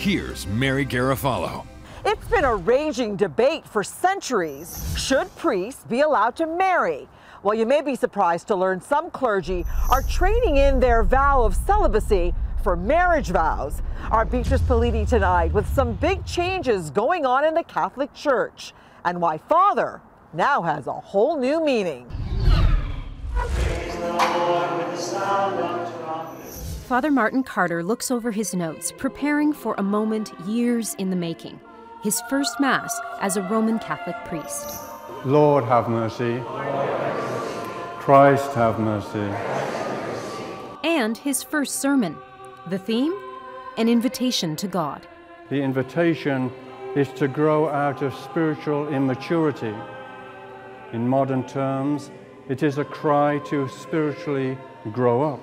Here's Mary Garofalo. It's been a raging debate for centuries. Should priests be allowed to marry? Well, you may be surprised to learn some clergy are trading in their vow of celibacy for marriage vows. Our Beatrice Politi tonight with some big changes going on in the Catholic Church and why father now has a whole new meaning. Father Martin Carter looks over his notes, preparing for a moment years in the making. His first Mass as a Roman Catholic priest. Lord have mercy. Christ have mercy. And his first sermon. The theme? An invitation to God. The invitation is to grow out of spiritual immaturity. In modern terms, it is a cry to spiritually grow up.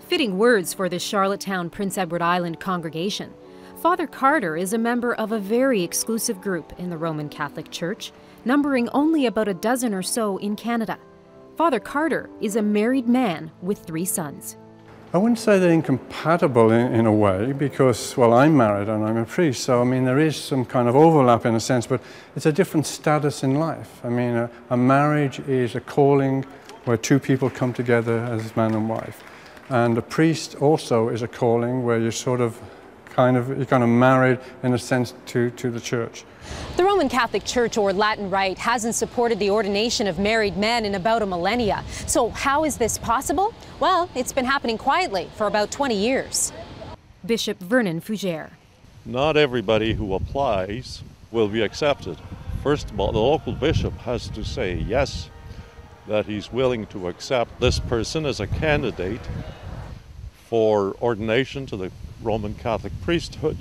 Fitting words for the Charlottetown Prince Edward Island congregation. Father Carter is a member of a very exclusive group in the Roman Catholic Church, numbering only about a dozen or so in Canada. Father Carter is a married man with 3 sons. I wouldn't say they're incompatible in a way because, well, I'm married and I'm a priest, so I mean there is some kind of overlap in a sense, but it's a different status in life. I mean, a marriage is a calling where 2 people come together as man and wife. And a priest also is a calling where you're kind of married in a sense to the church. The Roman Catholic Church, or Latin Rite, hasn't supported the ordination of married men in about a millennia. So how is this possible? Well, it's been happening quietly for about 20 years. Bishop Vernon Fougere. Not everybody who applies will be accepted. First of all, the local bishop has to say yes, that he's willing to accept this person as a candidate for ordination to the Roman Catholic priesthood.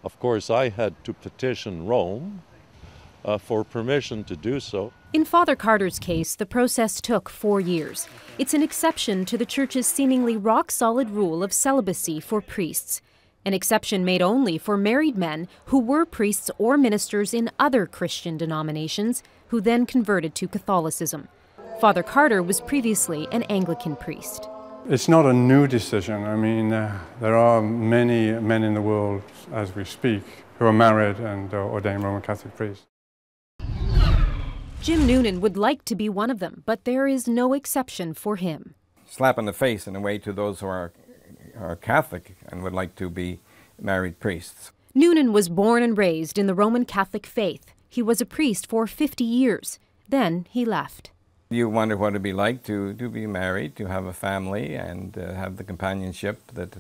Of course, I had to petition Rome for permission to do so. In Father Carter's case, the process took 4 years. It's an exception to the Church's seemingly rock-solid rule of celibacy for priests. An exception made only for married men who were priests or ministers in other Christian denominations who then converted to Catholicism. Father Carter was previously an Anglican priest. It's not a new decision. I mean, there are many men in the world, as we speak, who are married and ordained Roman Catholic priests. Jim Noonan would like to be one of them, but there is no exception for him. Slap in the face in a way to those who are Catholic and would like to be married priests. Noonan was born and raised in the Roman Catholic faith. He was a priest for 50 years. Then he left. You wonder what it'd be like to be married, to have a family, and have the companionship that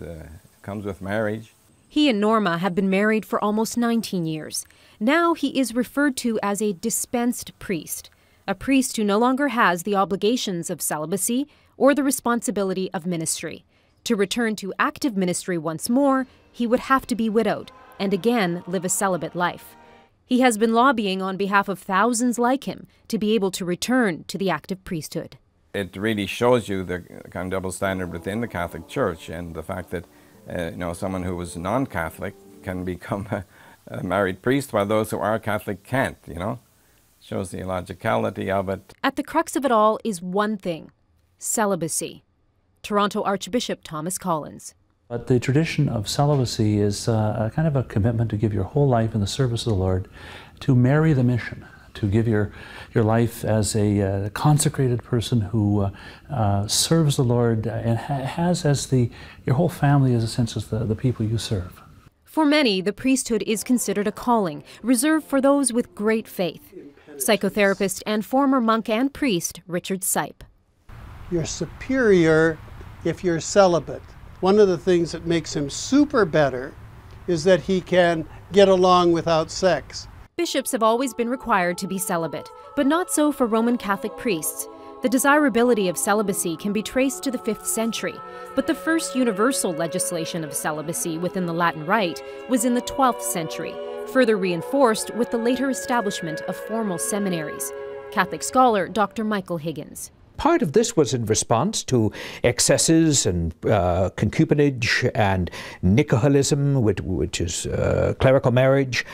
comes with marriage. He and Norma have been married for almost 19 years. Now he is referred to as a dispensed priest, a priest who no longer has the obligations of celibacy or the responsibility of ministry. To return to active ministry once more, he would have to be widowed and again live a celibate life. He has been lobbying on behalf of thousands like him to be able to return to the active priesthood. It really shows you the kind of double standard within the Catholic Church and the fact that someone who was non-Catholic can become a married priest while those who are Catholic can't, Shows the illogicality of it. At the crux of it all is one thing: celibacy. Toronto Archbishop Thomas Collins. But the tradition of celibacy is a kind of a commitment to give your whole life in the service of the Lord, to marry the mission, to give your life as a consecrated person who serves the Lord and has as your whole family as a sense as the people you serve. For many, the priesthood is considered a calling, reserved for those with great faith. Psychotherapist and former monk and priest Richard Sipe. You're superior if you're celibate. One of the things that makes him super better is that he can get along without sex. Bishops have always been required to be celibate, but not so for Roman Catholic priests. The desirability of celibacy can be traced to the 5th century, but the first universal legislation of celibacy within the Latin Rite was in the 12th century, further reinforced with the later establishment of formal seminaries. Catholic scholar Dr. Michael Higgins. Part of this was in response to excesses and concubinage and nicoholism, which is clerical marriage,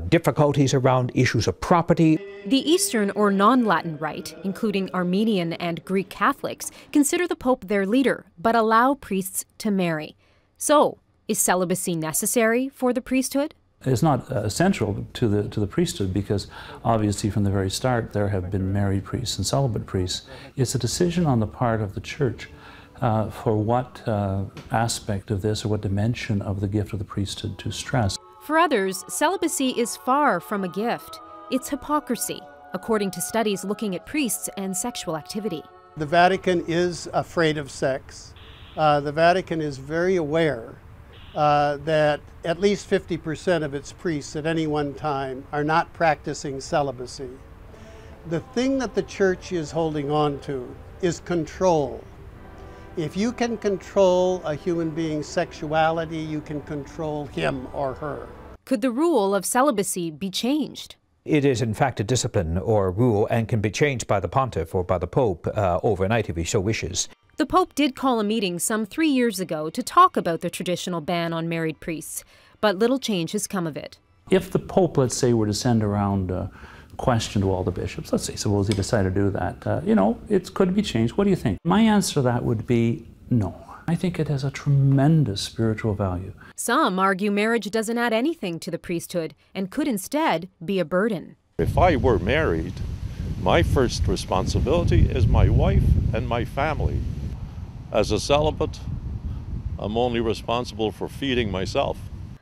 difficulties around issues of property. The Eastern or non-Latin Rite, including Armenian and Greek Catholics, consider the Pope their leader, but allow priests to marry. So, Is celibacy necessary for the priesthood? It's not essential to the priesthood because obviously from the very start there have been married priests and celibate priests. It's a decision on the part of the church for what aspect of this or what dimension of the gift of the priesthood to stress. For others, celibacy is far from a gift. It's hypocrisy, according to studies looking at priests and sexual activity. The Vatican is afraid of sex. The Vatican is very aware that at least 50% of its priests at any one time are not practicing celibacy. The thing that the church is holding on to is control. If you can control a human being's sexuality, you can control him or her. Could the rule of celibacy be changed? It is in fact a discipline or a rule and can be changed by the pontiff or by the pope overnight if he so wishes. The Pope did call a meeting some 3 years ago to talk about the traditional ban on married priests, but little change has come of it. If the Pope, let's say, were to send around a question to all the bishops, let's say, suppose he decided to do that, you know, it could be changed. What do you think? My answer to that would be no. I think it has a tremendous spiritual value. Some argue marriage doesn't add anything to the priesthood and could instead be a burden. If I were married, my first responsibility is my wife and my family. As a celibate, I'm only responsible for feeding myself.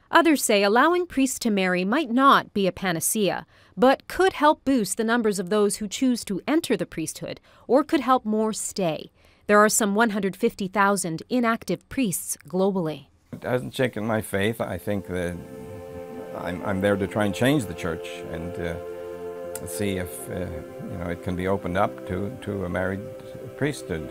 Others say allowing priests to marry might not be a panacea, but could help boost the numbers of those who choose to enter the priesthood, or could help more stay. There are some 150,000 inactive priests globally. It hasn't shaken my faith. I think that I'm there to try and change the church and see if you know, it can be opened up to a married priesthood.